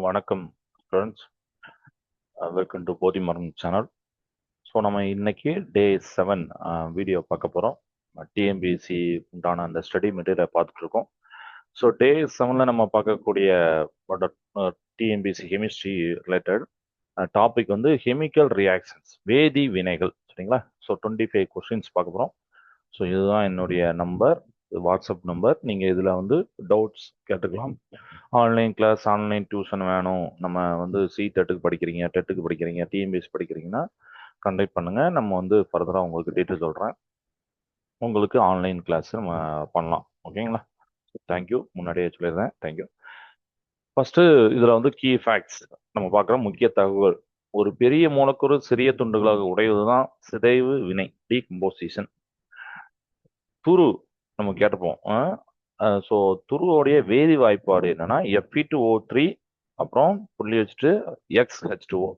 வணக்கம் friends, welcome to போதி மரம் சேனல். ஸோ நம்ம இன்னைக்கு டே 7 வீடியோ பார்க்க போகிறோம். டிஎன்பிஎஸ்சி உண்டான அந்த ஸ்டடி மெட்டீரியலை பார்த்துட்டு இருக்கோம். ஸோ டே 7ல் நம்ம பார்க்கக்கூடிய டிஎன்பிஎஸ்சி கெமிஸ்ட்ரி ரிலேட்டட் டாபிக் வந்து கெமிக்கல் ரியாக்ஷன்ஸ், வேதி வினைகள். சரிங்களா? ஸோ 25 கொஸ்டின்ஸ் பார்க்க போகிறோம். ஸோ இதுதான் என்னுடைய நம்பர், வாட்ஸ்அப் நம்பர். நீங்கள் இதில் வந்து டவுட்ஸ் கேட்டுக்கலாம். ஆன்லைன் கிளாஸ், ஆன்லைன் டியூஷன் வேணும், நம்ம வந்து டெட்டுக்கு படிக்கிறீங்க, டெட்டுக்கு படிக்கிறீங்க, டிஎம்பிஎஸ் படிக்கிறீங்கன்னா கண்டக்ட் பண்ணுங்கள். நம்ம வந்து ஃபர்தராக உங்களுக்கு டீட்டெயில் சொல்கிறேன். உங்களுக்கு ஆன்லைன் கிளாஸ் நம்ம பண்ணலாம். ஓகேங்களா? தேங்க்யூ. முன்னாடியே சொல்லிடுறேன். தேங்க்யூ. ஃபஸ்ட்டு இதில் வந்து கீ ஃபேக்ட்ஸ் நம்ம பார்க்குற முக்கிய தகவல். ஒரு பெரிய மூலக்கூறு சிறிய துண்டுகளாக உடைவது தான் சிதைவு வினை, டீகம்போசிஷன். துரு நம்ம கேட்டுப்போம். ஸோ துருவோடைய வேதி வாய்ப்பாடு என்னன்னா Fe2O3 அப்புறம் புள்ளி வச்சுட்டு XH2O.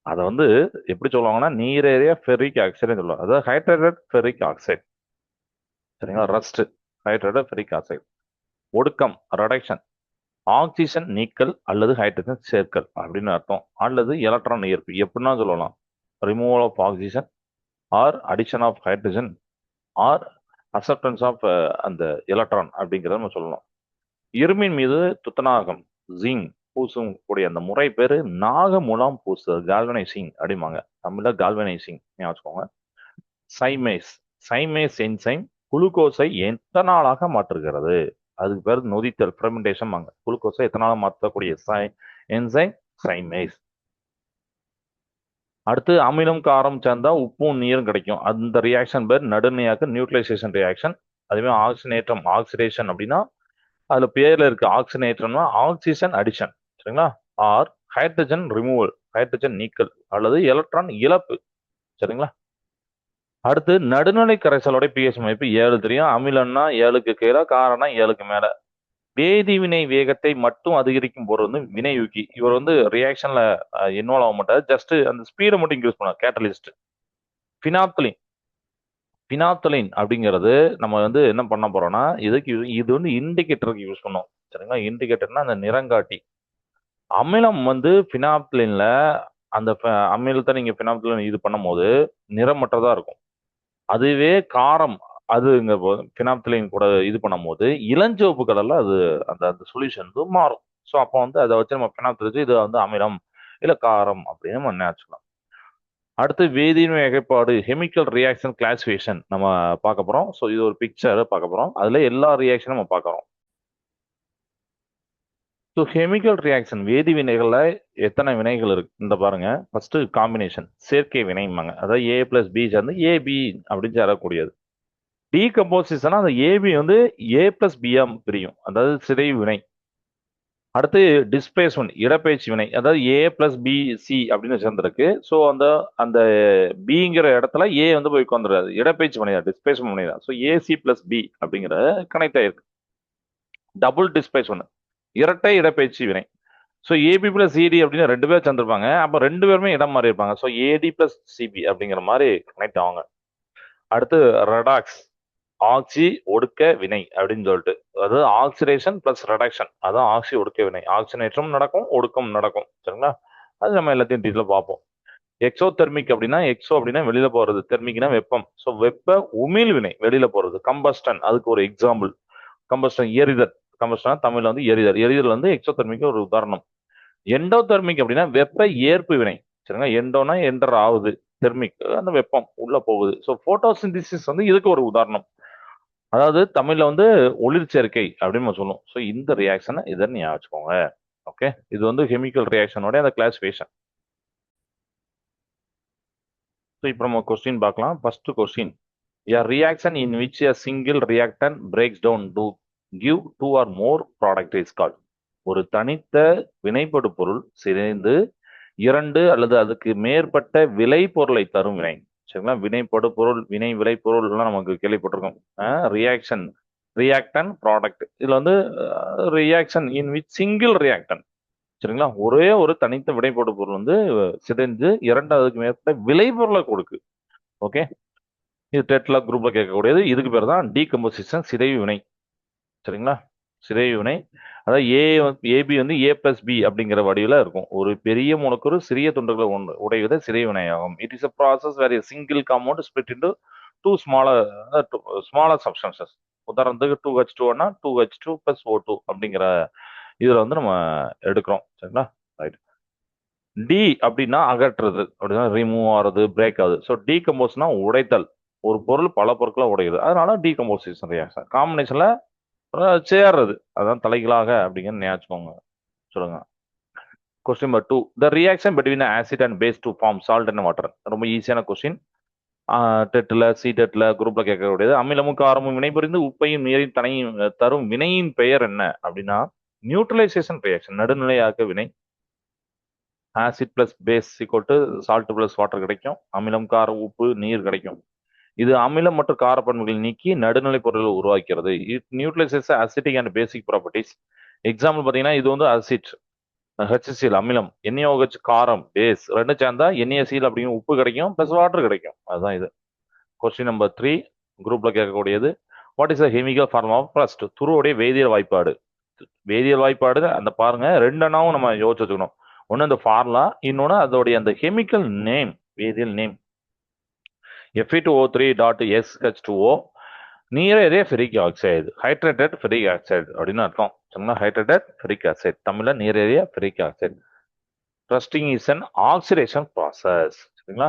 அதை வந்து எப்படி சொல்லுவாங்கன்னா நீரேறிய ஃபெரிக் ஆக்சைடுன்னு சொல்லுவாங்க. அதாவது ஹைட்ரேட்டட் ஃபெரிக் ஆக்சைடு. சரிங்களா? Rust, hydrated ferric oxide. ஒடுக்கம், ரெடக்ஷன், ஆக்சிஜன் நீக்கல் அல்லது ஹைட்ரஜன் சேர்க்கல் அப்படின்னு அர்த்தம். அல்லது எலக்ட்ரான் ஈர்ப்பு எப்படின்னா சொல்லலாம். Removal of oxygen or addition of hydrogen or acceptance of அந்த எலக்ட்ரான் அப்படிங்கிறத நம்ம சொல்லலாம். இரும்பின் மீது துத்தநாகம், ஜிங் பூசும் கூடிய அந்த முறை பேரு நாகமுலாம் பூசுதல், கால்வனைசிங் அப்படிம்பாங்க. தமிழ்ல கால்வனைசிங் வச்சுக்கோங்க. சைமேஸ், சைமேஸ் என்சைம் குளுக்கோஸை எத்தனாலாக மாற்றுகிறது. அதுக்கு பேர் நொதித்தல், ஃபெர்மெண்டேஷன். குளுக்கோஸை எத்தனால மாற்றக்கூடிய என்சைம் சைமேஸ். அடுத்து அமிலம் காரம் சேர்ந்தா உப்பும் நீரும் கிடைக்கும். அந்த ரியாக்ஷன் பேர் நடுநியாக்கு, நியூட்ரலைசேஷன் ரியாக்ஷன். அதுவே ஆக்சினேற்றம், ஆக்சிடேஷன் அப்படின்னா அதுல பேர்ல இருக்கு. ஆக்சினேற்றம்னா ஆக்சிஜன் அடிஷன். சரிங்களா? ஆர் ஹைட்ரஜன் ரிமூவல், ஹைட்ரஜன் நீக்கல் அல்லது எலக்ட்ரான் இழப்பு. சரிங்களா? அடுத்து நடுநிலை கரைசலோட பிஹெச் மதிப்பு 7 தெரியும். அமிலம்னா 7க்கு கீழே, காரம்னா 7க்கு மேல. வேதிவினை வேகத்தை மட்டும் அதிகரிக்கும் பொருள் வந்து வினையூக்கி. இவர் வந்து ரியாக்ஷன்ல இன்வால்வ் ஆக மாட்டார், ஜஸ்ட் அந்த ஸ்பீடை மட்டும் இன்க்ரீஸ் பண்ணுவார். கேட்டலிஸ்ட். பினாப்தலின், பினாப்தலின் அப்படிங்கிறது நம்ம வந்து என்ன பண்ண போறோம்னா இது வந்து இண்டிகேட்டருக்கு யூஸ் பண்ணுவோம். சரிங்களா? இண்டிகேட்டர்னா அந்த நிறங்காட்டி. அமிலம் வந்து பினாப்தலின்ல அந்த அமிலத்தை நீங்க பினாப்தலின் இது பண்ணும் போது நிறமற்றதா இருக்கும். அதுவே காரம் அதுங்க பினாப்தலின் கூட இது பண்ணும் போது இளஞ்சிவப்பு கலர்ல அது அந்த அந்த சொல்யூஷன் வந்து மாறும். ஸோ அப்போ வந்து அதை வச்சு நம்ம பினாப்தலின் இது வந்து அமிலம் இல்ல காரம் அப்படின்னு நம்ம நினைச்சுக்கலாம். அடுத்து வேதியின் வகைப்பாடு, கெமிக்கல் ரியாக்ஷன் கிளாசிஃபிகேஷன் நம்ம பார்க்க போறோம். ஸோ இது ஒரு பிக்சர் பார்க்க போறோம். அதுல எல்லா ரியாக்ஷனும் நம்ம பார்க்கறோம். ஸோ கெமிக்கல் ரியாக்ஷன், வேதி வினைகள்ல எத்தனை வினைகள் இருக்கு இந்த பாருங்க. ஃபர்ஸ்ட் காம்பினேஷன், சேர்க்கை வினைம்பாங்க. அதாவது ஏ பிளஸ் பி சேர்ந்து ஏபி அப்படின்னு சேரக்கூடியது. டீகம்போசிஷன், அந்த ஏபி வந்து ஏ பிளஸ் பியா பிரியும், அதாவது சிதைவு வினை. அடுத்து டிஸ்பிளேஸ்மெண்ட், இடப்பெயர்ச்சி வினை. அதாவது ஏ பிளஸ் பி சி அப்படின்னு சேர்ந்திருக்கு. ஸோ அந்த அந்த பிங்கிற இடத்துல ஏ வந்து போய் உட்காந்துருக்காது, இடப்பெயர்ச்சி வினை தான், டிஸ்பிளேஸ்மெண்ட் வினை தான். ஸோ ஏசி பிளஸ் பி அப்படிங்கிற கனெக்ட் ஆயிருக்கு. டபுள் டிஸ்பிளேஸ்மெண்ட், இரட்டை இடப்பெயர்ச்சி வினை. ஸோ ஏபி பிளஸ் சிடி அப்படின்னு 2 பேர் சேர்ந்திருப்பாங்க. அப்போ 2 பேருமே இடம் மாறி இருப்பாங்க. ஸோ ஏடி பிளஸ் சிபி அப்படிங்கிற மாதிரி கனெக்ட் ஆவாங்க. அடுத்து ரெடாக்ஸ், ஆக்சி ஒடுக்க வினை அப்படின்னு சொல்லிட்டு, அதாவது ஆக்சிடேஷன் பிளஸ் ரெடக்ஷன், அதான் ஆக்சி ஒடுக்க வினை. ஆக்சினேற்றம் நடக்கும், ஒடுக்கம் நடக்கும். சரிங்களா? அது நம்ம எல்லாத்தையும் டீட்டெயிலாக பார்ப்போம். எக்ஸோ தெர்மிக் அப்படின்னா, எக்ஸோ அப்படின்னா வெளியில போறது, தெர்மிக்னா வெப்பம். ஸோ வெப்ப உமிழ் வினை, வெளியில போறது. கம்பஸ்டன் அதுக்கு ஒரு எக்ஸாம்பிள். கம்பஸ்டன், எரிதல். கம்பஸ்டன் தமிழ்ல வந்து எரிதல். எரிதல் வந்து எக்ஸோ தெர்மிக் ஒரு உதாரணம். எண்டோதெர்மிக் அப்படின்னா வெப்ப ஏற்பு வினை. சரிங்களா? எண்டோனா என்டர் ஆகுது, தெர்மிக் அந்த வெப்பம் உள்ள போகுது. ஸோ போட்டோசிந்தசிஸ் வந்து இதுக்கு ஒரு உதாரணம். அதாவது தமிழ்ல வந்து ஒளிர் சேர்க்கை அப்படின்னு நம்ம சொல்லுவோம். ஸோ இந்த ரியாக்ஷனை இதை ஞாபகம் வச்சுக்கோங்க. ஓகே, இது வந்து கெமிக்கல் ரியாக்ஷனோட அந்த கிளாசிஃபிகேஷன். ஸோ இப்போ நம்ம கொஸ்டின் பார்க்கலாம். First question, a reaction in which a single reactant breaks down to give two or more product is called. ஒரு தனித்த வினைப்படு பொருள் சிதைந்து 2 அல்லது அதுக்கு மேற்பட்ட விளைபொருளை தரும் வினை. சரிங்களா? வினைப்படு பொருள், வினை விளைபொருள் எல்லாம் நமக்கு கேள்விப்பட்டிருக்கோம். Reaction, reactant, product. இதுல வந்து reaction in which single reactant. சரிங்களா? ஒரே ஒரு தனித்த வினைப்படு பொருள் வந்து சிதைந்து 2 அதுக்கு மேற்பட்ட விளைபொருளை கொடுக்கு. ஓகே, இது டெட்ல குரூப்ல கேட்கக்கூடியது. இதுக்கு பேர் தான் டீகம்போசிஷன், சிதைவு வினை. சரிங்களா? சிதை வினை. அதாவது ஏபி வந்து ஏ பிளஸ் பி அப்படிங்கிற வடிவில் இருக்கும். ஒரு பெரிய மூலக்கூறு சிறிய துண்டுகளை உடையது சிதை வினையாகும். It is a process where a single compound split into two smaller substances. உதாரணத்துக்கு 2H2 2H2 plus O2 அப்படிங்கிற இதுல வந்து நம்ம எடுக்கிறோம். சரிங்களா? ரைட். டி அப்படின்னா அகற்றுறது, அப்படின்னா ரிமூவ் ஆகுறது, பிரேக் ஆகுது. ஸோ டீகம்போஸ்னா உடைத்தல். ஒரு பொருள் பல பொருட்களை உடையுது, அதனால டீகம்போசிஷன் ரியாக்ஷன். காம்பினேஷன்ல சேர்றது, அதான் தலைகளாக அப்படிங்கிற ஞாபகம் சொல்லுங்க. Question number 2, the reaction between acid and base to form salt and water. ரொம்ப ஈஸியான கொஸ்டின். டெட்டில் சி டெட்டில் குரூப்ல கேட்கக்கூடியது. அமிலமும் காரமும் வினைபுரிந்து உப்பையும் நீரையும் தனையும் தரும் வினையின் பெயர் என்ன அப்படின்னா நியூட்ரலைசேஷன் ரியாக்ஷன், நடுநிலையாக்க வினை. Acid plus base equal to salt plus water கிடைக்கும். அமிலம் காரம் உப்பு நீர் கிடைக்கும். இது அமிலம் மற்றும் காரப்பண்புகளை நீக்கி நடுநிலை பொருளை உருவாக்கிறது. It neutralises acidic and basic properties. Example பார்த்தீங்கன்னா இது வந்து அசிட், HCl அமிலம், NaOH காரம், பேஸ் ரெண்டும் சேர்ந்தா NaCl அப்படிங்கிற உப்பு கிடைக்கும், பிளஸ் வாட்டர் கிடைக்கும். அதுதான் இது. கொஸ்டின் நம்பர் 3 குரூப்ல கேட்கக்கூடியது. What is the chemical form of rust? துருவுடைய வேதியியல் வாய்ப்பாடு. வேதியியல் வாய்ப்பாடு அந்த பாருங்க, ரெண்டு எண்ணாவும் நம்ம யோசிச்சு வச்சுக்கணும். ஒன்று இந்த ஃபார்முலா, இன்னொன்று அதோடைய அந்த கெமிக்கல் நேம், வேதியியல் நேம். Fe2O3.SH2O நீரேறிய ferric oxide, hydrated ferric oxide அப்படின்னு அர்த்தம். சரிங்களா? ஹைட்ரேட்டட் ஃபெரிக் ஆக்சைடு, தமிழ்ல நீரேறிய ferric oxide. Rusting is an oxidation process. சரிங்களா?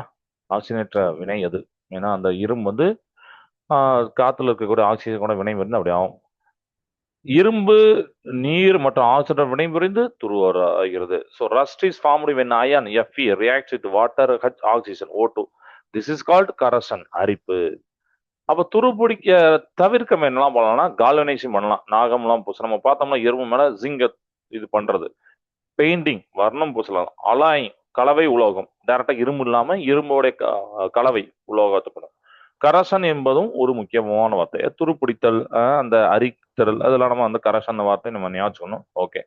ஆக்சிடேற்ற வினை அது. ஏன்னா அந்த இரும்பு வந்து காத்துல இருக்கக்கூடிய ஆக்சிஜன் கூட வினை வந்து அப்படி ஆகும். இரும்பு நீர் மற்றும் ஆக்சிஜன் வினைபுரிந்து துருவாகிறது. So rust is formed when ion Fe reacts with water H oxygen O2. This is called corrosion, அரிப்பு. அப்ப துருப்பிடிக்க தவிர்க்க என்னெல்லாம் பண்ணலாம்னா கால்வனைசிங் பண்ணலாம். நாகம்லாம் பூசலாம். நம்ம பார்த்தோம்னா எறும்பு மேல ஜிங்க இது பண்றது. பெயிண்டிங் வர்ணம் பூசலாம். அலாய் கலவை உலோகம், டைரக்டா இரும்பு இல்லாம இரும்போட கலவை உலோகத்துப்படும். கரசன் என்பதும் ஒரு முக்கியமான வார்த்தை. துருப்பிடித்தல், அந்த அரித்தல், அதெல்லாம் நம்ம அந்த கரசன் வார்த்தை நம்ம ஞாபகம். ஓகே.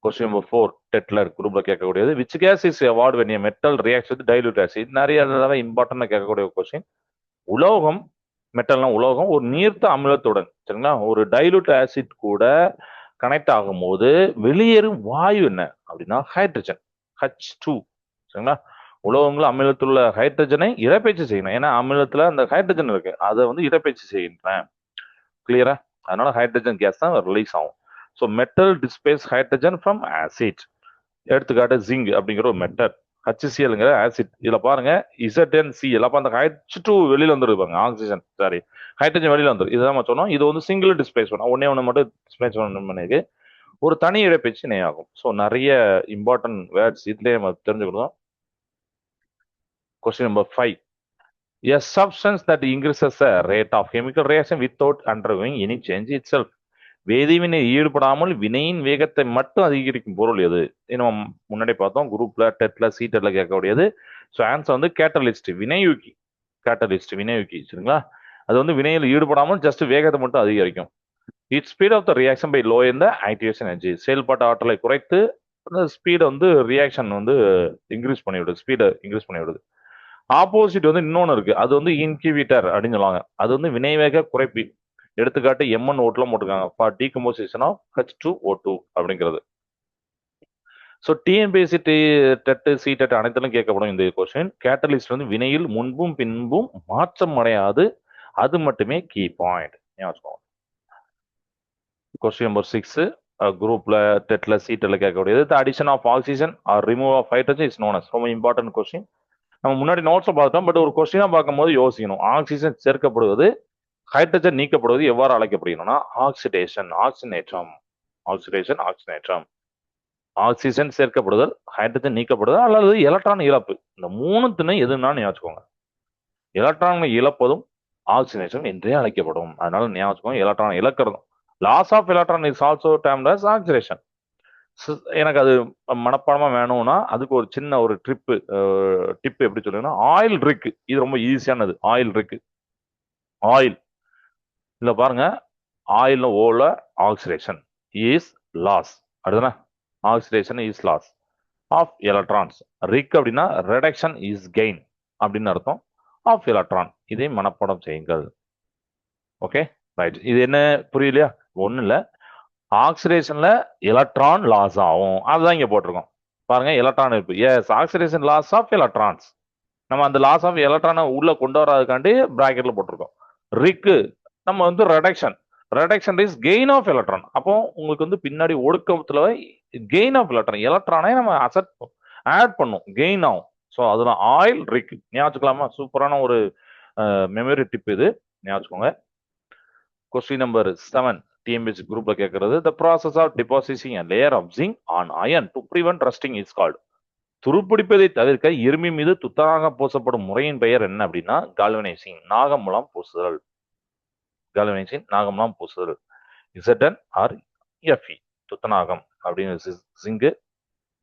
கொஸ்டின் நம்பர் 4 டெட்ல குரூப்ல கேட்கக்கூடியது. Which gas is evolved when a metal reacts with dilute acid? நிறைய இம்பார்ட்டன்டா கேட்கக்கூடிய கொஸ்டின். உலோகம், மெட்டல்னா உலோகம் ஒரு நீர்த்த அமிலத்துடன், சரிங்களா, ஒரு டைல்யூட் ஆசிட் கூட கனெக்ட் ஆகும் போது வெளியேறும் வாயு என்ன அப்படின்னா ஹைட்ரஜன், H2. சரிங்களா? உலோகங்கள் அமிலத்துள்ள ஹைட்ரஜனை இடப்பெயர்ச்சி செய்யணும். ஏன்னா அமிலத்துல அந்த ஹைட்ரஜன் இருக்கு, அதை வந்து இடப்பெயர்ச்சி செய்கின்றேன். கிளியரா? அதனால ஹைட்ரஜன் கேஸ் தான் ரிலீஸ் ஆகும். So metal displace hydrogen from acid. எடுத்துக்காட்டு ஜிங்க் அப்படிங்கிற ஒரு மெட்டல், HClங்கிற ஆசிட். இதுல பாருங்க ZnCl, அப்ப அந்த H2 வெளியில வந்துருப்பாங்க, ஆக்சிஜன் சாரி ஹைட்ரஜன் வெளியில வந்துடும். இதுதான் நம்ம சொன்னோம். இது வந்து சிங்கிள் டிஸ்பிளேஸ்மெண்ட், ஒன்னே ஒன்று மட்டும் டிஸ்பிளேஸ்மெண்ட் பண்ணிருக்கு, ஒரு தனி இடப்பெயர்ச்சி இணையாகும். ஸோ நிறைய இம்பார்ட்டன்ட் வேர்ட்ஸ் இதுலேயே நம்ம தெரிஞ்சுக்கணும். Question number 5, a substance that increases the rate of chemical reaction without undergoing any change itself. வேதிவினை ஈடுபடாமல் வினையின் வேகத்தை மட்டும் அதிகரிக்கும் பொருள் எது? நம்ம முன்னாடி பார்த்தோம் குரூப்ல டெட்ல சி டெட்ல கேட்கக்கூடியது. ஸோ ஆன்சர் வந்து கேட்டலிஸ்ட், வினையூக்கி. கேட்டலிஸ்ட் வினையூக்கி. சரிங்களா? அது வந்து வினையில் ஈடுபடாமல் ஜஸ்ட் வேகத்தை மட்டும் அதிகரிக்கும். It speed of the reaction by low இந்த ஆக்டிவேஷன் எனர்ஜி. செயல்பாட்டு ஆற்றலை குறைத்து அந்த ஸ்பீடை வந்து ரியாக்ஷன் வந்து இன்க்ரீஸ் பண்ணி விடுது, ஸ்பீடை இன்க்ரீஸ் பண்ணி விடுது. ஆப்போசிட் வந்து இன்னொன்று இருக்கு, அது வந்து இன்கியூபிட்டர் அப்படின்னு சொல்லுவாங்க. அது வந்து வினைவேக குறைப்பி. எடுத்துக்காட்டு MnO2 போட்டிருக்காங்க, ஃபார் டீகம்போசிஷன் ஆஃப் H2O2 அப்படிங்கிறது. So TNPSC TET C TET அனைத்திலும் கேட்கப்படும் இந்த கொஸ்டின். கேட்டலிஸ்ட் வந்து வினையில் முன்பும் பின்பும் மாற்றம் அடையாது, அது மட்டுமே கீ பாயிண்ட். கொஸ்டின் நம்பர் 6 குரூப்ல டெட்ல சி டெட்ல கேட்கக்கூடியது. The addition of oxygen or remove of hydrogen is known as. ரொம்ப இம்பார்ட்டன்ட் கொஸ்டின். நம்ம முன்னாடி நோட்ஸ்ல பார்த்தோம், பட் ஒரு கொஸ்டினா பார்க்கும்போது யோசிக்கணும். ஆக்சிஜன் சேர்க்கப்படுவது, ஹைட்ரஜன் நீக்கப்படுவது எவ்வாறு அழைக்கப்படுகிறோம்னா ஆக்சிடேஷன், ஆக்சினேற்றம். ஆக்சிடேஷன், ஆக்சினேற்றம். ஆக்சிஜன் சேர்க்கப்படுதல், ஹைட்ரஜன் நீக்கப்படுதல், அல்லது எலக்ட்ரான் இழப்பு. இந்த மூணுத்துன்னு எதுனாலும் ஞாபகம். எலக்ட்ரான்களை இழப்பதும் ஆக்சினேஷன் என்றே அழைக்கப்படும். அதனால ஞாபகம் எலக்ட்ரான் இழக்கிறதும். Loss of electron is also termed as oxidation. எனக்கு அது மனப்பாடமா வேணும்னா அதுக்கு ஒரு சின்ன ஒரு டிப் எப்படி சொல்லுங்கன்னா ஆயில் இருக்கு. இது ரொம்ப ஈஸியானது. ஆயில் இருக்கு, ஆயில் இல்ல பாருங்க, ஆயில் ஓல ஆக்சிடேஷன் இஸ் லாஸ். அடுத்தனா oxidation is loss of electrons. Rig அப்படின்னா ரெடக்ஷன் இஸ் கெயின் அப்படின்னு அர்த்தம், ஆஃப் எலக்ட்ரான். இதை மனப்பாடம் செய்யுங்கள். Okay right. இது என்ன புரியலையா? ஒன்றும் இல்லை, ஆக்சிடேஷன்ல எலக்ட்ரான் லாஸ் ஆகும், அதுதான் இங்க போட்டிருக்கோம். பாருங்க, எலக்ட்ரான் இருப்பு. Yes, oxidation loss of electrons. நம்ம அந்த லாஸ் ஆஃப் எலக்ட்ரானை உள்ள கொண்டு வராதுக்காண்டி பிராக்கெட்ல போட்டிருக்கோம். ரிக்கு நம்ம வந்து reduction. Reduction is gain of electron. அப்போ உங்களுக்கு வந்து பின்னாடி ஒடுக்கத்துல கெயின் ஆஃப் எலக்ட்ரான், எலக்ட்ரானை நம்ம அசெட் ஆட் பண்ணும், கெயின் ஆகும். ஸோ அதுல ஆயில் ரிக் ஞாபகத்துக்கலாமா? சூப்பரான ஒரு மெமரி டிப் இது, ஞாபகத்துக்கோங்க. கொஸ்டின் நம்பர் 7 டிஎம்பிஎஸ்சி குரூப்ல கேட்கறது, the process of depositing a layer of zinc on iron to prevent rusting is called. துருப்பிடிப்பதை தவிர்க்க இரும்பி மீது துத்தநாகம் பூசப்படும் முறையின் பெயர் என்ன அப்படின்னா கால்வனைசிங், நாகமுலாம் பூசுதல். கால்வனைசிங், நாகமுலாம் பூசுதல். இசட்டன் ஆர் எஃப்இ, துத்தநாகம் அப்படின்னு சிங்கு,